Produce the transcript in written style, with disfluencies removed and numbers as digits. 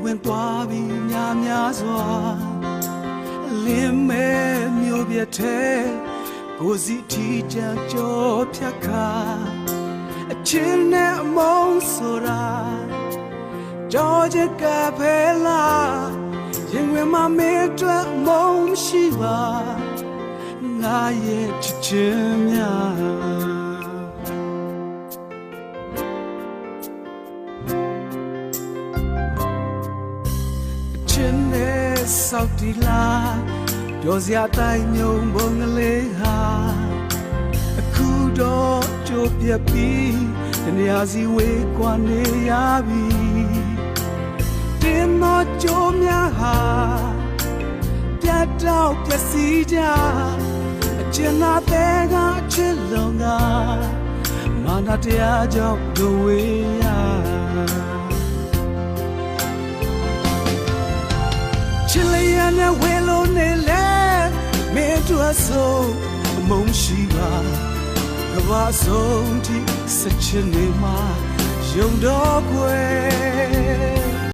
ဝင်သွားပြီးများစွာလင်းမဲမျိုးပြတဲ့ကိုစီထီချာကြောဖြတ်ခါအချင်းနဲ့အမုန်းဆိုတာကြောချက်ကဖဲလာရင်ဝင်မမေးအတွက်မုန်းရှိပါငါရဲ့ချစ်ချင်းများဆောက်တီလာပြောစရာတိုင်းမြုံဘုံကလေးဟာအခုတော့ကြိုးပြက်ပြီးတနေရာစီဝေးကွာနေရပြီတင်းမကြိုးများဟာပြတ်တော့ပျက်စီးကြအကျဉ်းသားတဲ့ကအချစ်လုံးကမာနတရားကြောင့်ဒုဝေးရချစ်လျက်နဲ့ဝေလို့နေလဲမင်းတို့ဆိုအမုန်းရှိပါကဘာဆုံးထိစချင်နေမှာယုံတော့ကွယ်